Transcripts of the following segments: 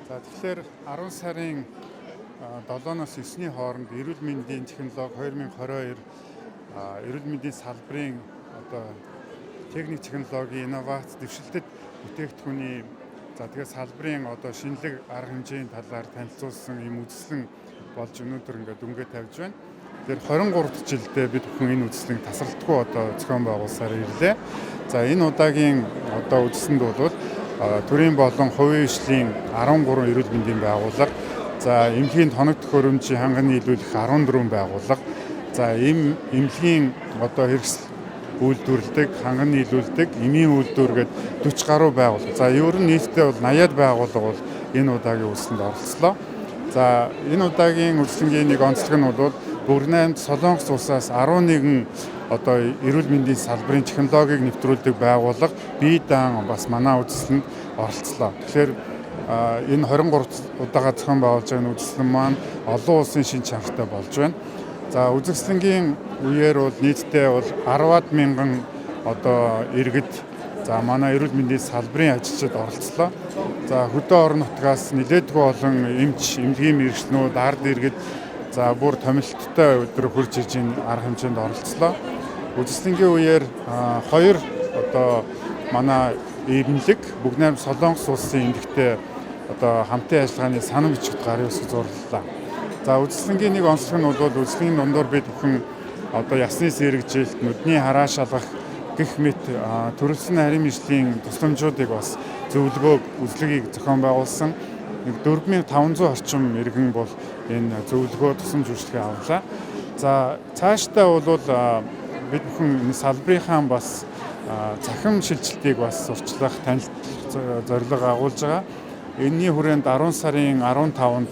За тэгэхээр 10 сарын 7-оос 9-ний хооронд эрүүл мэндийн технологи 2022 эрүүл мэндийн салбарын одоо техник технологийн инновац дэвшилтэд бүтээгдэхүүний тэгээд салбарын одоо шинэлэг арга хэмжээний талаар танилцуулсан ийм үзэсгэлэн болж өнөөдөр ингээд өнгөө тавьж байна. Тэгэхээр 23 жилдээ бид бүхэн энэ үзэсгэлэнг тасралтгүй одоо зохион байгуулсаар ирлээ. За энэ удаагийн одоо үзэсгэлэнд бол төрийн болон хувийн хвшлийн 13 эрүүл мэндийн байгууллага, за эмнэлгийн тоног төхөөрөмжийн ханган нийлүүлэх 14 байгууллага, за эмнэлгийн одоо хэрэгсэл үйлдвэрлэдэг, ханган нийлүүлдэг, эмийн үйлдвэр гээд 40 гаруй байгууллага. За ер нь нийтдээ бол 80-аад байгууллага бол энэ удаагийн үзэсгэлэнд оролцлоо. За энэ удаагийн үзэсгэлэнгийн нэг онцлог нь бол Бүгд Солонгос улсаас 11 одоо эрүүл мэндийн салбарын технологиг нэвтрүүлдэг байгууллага бие даан бас манай үзэсгэлэнд оролцлоо. Тэгэхээр энэ 23 удаагаар зохион байгуулж байгаа үзэсгэлэн маань олон улсын шин чанартай болж байна. За үзэсгэлэнгийн үеэр бол нийтдээ бол 10-аад мянган одоо иргэд за манай эрүүл мэндийн салбарын ажилчид оролцлоо. За хөдөө орон нутгаас нэлээдгүй олон эмч, эмнэлгийн мэргэжлэнүүд, ард иргэд за бүр томилттой өдөр хурж иж арга хэмжээнд оролцлоо. Үзэсгэлэнгийн үеэр хоёр одоо манай эмнэлэг Бүгд Солонгос улсын эмнэлэгтэй одоо хамтын ажиллагааны санам бичигт гарын үсэг зурлалаа. За үзэсгэлэнгийн нэг онцлог нь бол үзэсгэлэнгийн дундуур бид бүхэн одоо ясны сэргэжилт, нүдний хараа шалгах гэх мэт төрөлсөн харийн мэжлийн тусламжуудыг бас зөвлөгөө үзлэгийг зохион байгуулсан. 4500 орчим иргэн бол энэ зөвлөгөө тусламж үйлчлэгээ авлаа. За цаашдаа бол бид бүхэн энэ салбарынхаа бас захим шилжилтийг бас сурчлах танилт зорилго агуулж байгаа. Энэний хүрээнд 10 сарын 15-нд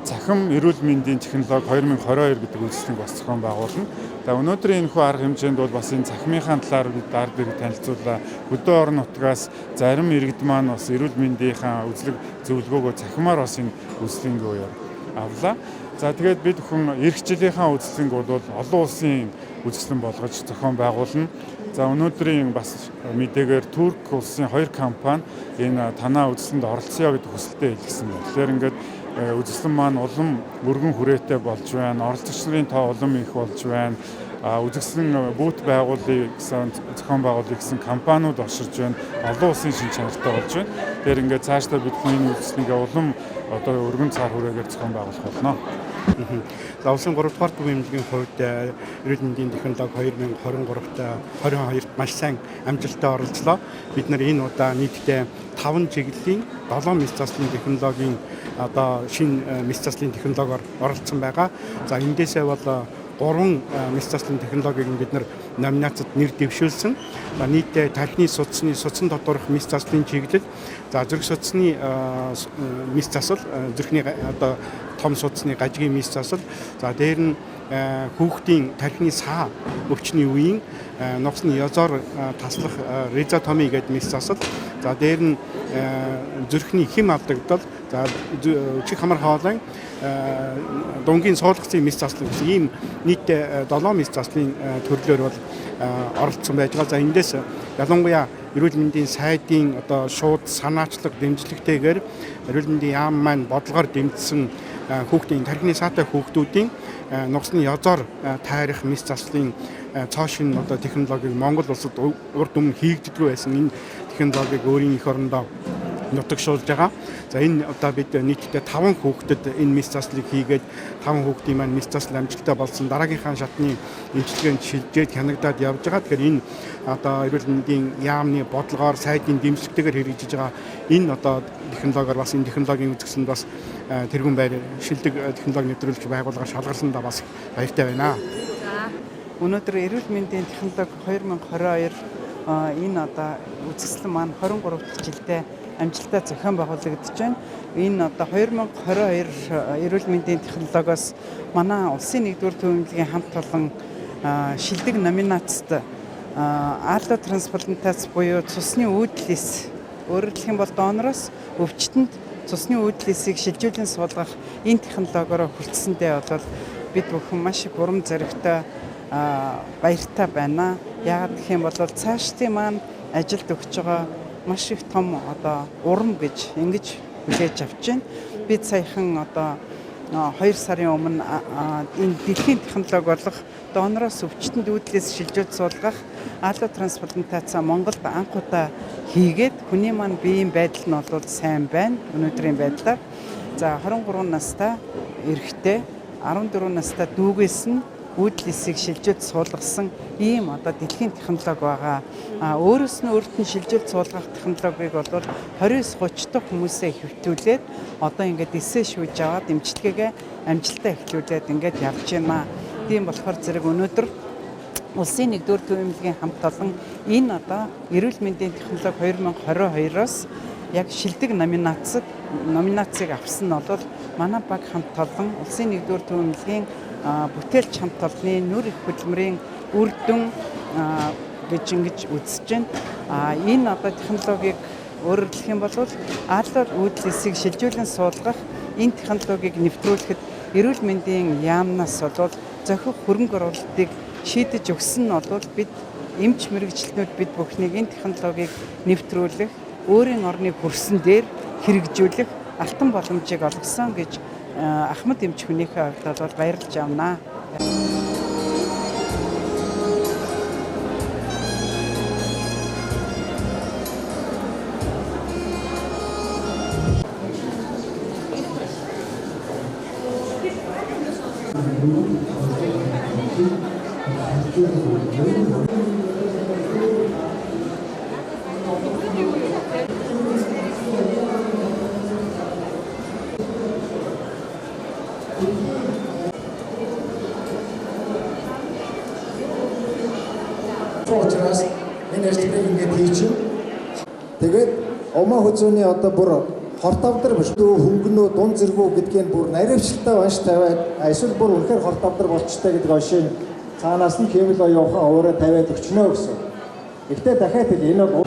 захим эрүүл мэндийн технологи 2022 гэдэг үйлчлэгийг бас зохион байгуулна. За өнөөдрийн энэхүү арга хэмжээнд бол бас энэ захимынхаа талаар бид ард иргэд танилцуулаа. Хөдөө орон нутгаас зарим иргэд маань бас эрүүл мэндийнхаа үзлэг зөвлөгөөгөө захимаар бас энэ үйлчлэгийн үеэр авлаа. За тэгээд бид бүхэн эх жилийнхаа үзэсгэлэнг бол олон улсын үзэсгэлэн болгож зохион байгуулна. За өнөөдрийн бас мэдээгээр Турк улсын 2 компани энэ танаа үзэсгэлэнд оролцъё гэдэг хүсэлтэд илгэсэн байна. Тэгэхээр ингээд үзэсгэлэн маань улам өргөн хүрээтэй болж байна. Оролцогч нарын тоо улам их болж байна. Үзэсгэлэн бүүт байгуулъя гэсэн зохион байгуулъя гэсэн компаниуд орширж байна. Олон улсын шин чанартай болж байна. Тэгэхээр ингээд цаашдаа бид энэ үзэсгэлэнгээ улам одоо өргөн цаар хүрээгээр зохион байгуулах болно. За улсын 3 дугаар төвийн эмнэлгийн хувьд эрүүл мэндийн технологи 2023-22-т маш сайн амжилттай оролцлоо. Бид нар энэ удаа нийтдээ 5 чиглэлийн 7 мэс заслын технологийн одоо шинэ мэс заслын технологиор оролцсон байгаа. За эндээсээ бол 3 мэс заслын технологиг бид нар номинацид нэр дэвшүүлсэн. За нийтдээ тархины судасны доторх мэс заслын чиглэл, за зүрх судасны мэс засал, зүрхний одоо том судасны гажигын мэс засал, за дээр нь хүүхдийн тархины саа өвчний үеийн нугасны язоор таслах резотоми гэдэг мэс засал, за дээр нь зүрхний хэм алдагдал, за чих хамар хоолой дунгийн суулгацын мэс заслын гэсэн ийм нийтдээ 7 мэс заслын төрлөөр бол оролцсон байж байгаа. За эндээс ялангуяа эрүүл мэндийн сайдын одоо шууд санаачлаг дэмжлэгтэйгээр эрүүл мэндийн яам маань бодлогоор дэмжсэн хүүхдийн тархины саатай хүүхдүүдийн нугасны язоор тайрах мэс заслын цоошин одоо технологиг Монгол улсад урд өмнө хийгддэггүй байсан энэ технологиг өөрийн эх орондоо нутагшуулж байгаа. За энэ одоо бид нийтдээ 5 хүүхдэд энэ мэс заслыг хийгээд 5 хүүхдийн маань мэс засал амжилттай болсон. Дараагийнхаа шатны эмчилгээнд шилжээд хянагдаад явж байгаа. Тэгэхээр энэ одоо эрүүл мэндийн яамны бодлогоор сайдын дэмжлэгтэйгээр хэрэгжиж байгаа энэ одоо технологиор бас энэ технологийн үзэсгэлэнд бас тэргүүн байр шилдэг технологи нэвтрүүлэгч байгууллагаар шалгарландаа бас баяртай байна. За өнөөдөр эрүүл мэндийн технологи 2022 энэ одоо үзэсгэлэн маань 23 дахь жилдээ амжилттай зохион байгуулагдаж байна. Энэ одоо 2022 эрүүл мэндийн технологиос манай улсын 1-р төвийн хамт олон шилдэг номинацид алло трансплантац буюу цусны үйдлээс, өөрөөр хэлэх юм бол донороос өвчтөнд цусны үйдлээсийг шилжүүлэн суулгах энэ технологиороо хүртсэндээ бол бид бүхэн маш их урам зоригтой баяртай байна. Яагаад гэх юм бол цаашдын маань ажилд өгч байгаа маш их том одоо урам гэж ингэж хүлээж авч байна. Бид саяхан одоо 2 сарын өмнө энэ дэлхийн технологи болох донороос өвчтөнд үүдлээс шилжүүлж суулгах алло трансплантацаа Монголд анх удаа хийгээд хүний маань биеийн байдал нь бол сайн байна. Өнөөдрийн байдлаар за 23 настай эрэгтэй 14 настай дүүгээс нь үүдлээсийг шилжүүлж суулгасан ийм одоо дэлхийн технологи байгаа. Өөрөөс нь өөрт нь шилжүүлж суулгах технологиг бол 29-30 дахь хүмүүсээ хэвтүүлээд одоо ингээд эсээ шүүж аваад эмчилгээгээ амжилттай эхлүүлээд ингээд явж байна. Тийм болохоор зэрэг өнөөдөр улсын 1-р төв эмнэлгийн хамт олон энэ одоо эрүүл мэндийн технологи 2022-оос яг шилдэг номинацийг авсан нь бол манай баг хамт олон улсын 1-р төв эмнэлгийн бүтээлч хамт олонны нүр их хөдөлмөрийн үр дүн гэж ингэж үзэж байна. Энэ одоо технологиг өөрөөр хэлэх юм бол алло үүдлээсийг шилжүүлэн суулгах энэ технологиг нэвтрүүлэхэд эрүүл мэндийн яамнаас бол зохих хөрөнгө оруулалтыг шийдэж өгсөн нь бол бид эмч мэрэгчлэнүүд бид бүхнийг энэ технологиг нэвтрүүлэх, өөрийн орны хөрсөн дээр хэрэгжүүлэх алтан боломжийг олгосон гэж Ахмад эмч хүнийхээ хувьд бол баярлж байна. Учраас энэ ажлыг ингээд хийчих. Тэгээд умаа хүзүүний одоо бүр хортавдар биш хөнгөнөө дунд зэргүү гэдгийг бүр наривчлалтай унш тавиад эсвэл бүр үнэхээр хортавдар болчтой гэдэг оншийн цаанаас нь хэмэл оюухан өөрөө тавиад өгчнөө гэсэн. Гэхдээ дахиад энэ бол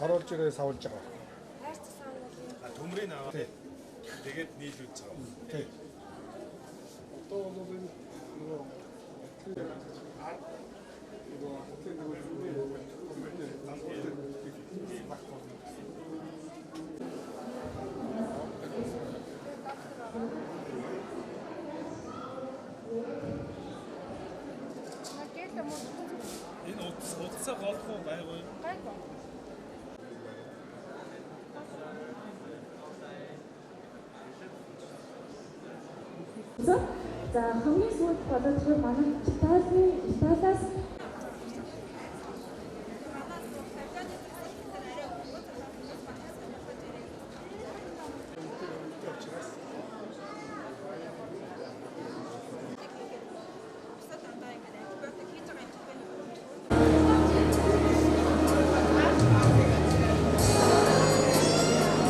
оруулж ирээ савлж байгаа. Төмрийн аваа. Тэгээд нийлүүлж байгаа. Тий. Одоо бол энэ энэ утсаа голох уу байгуу? Гайгүй. За хамгийн сүүлд бодож байгаа манай Италиас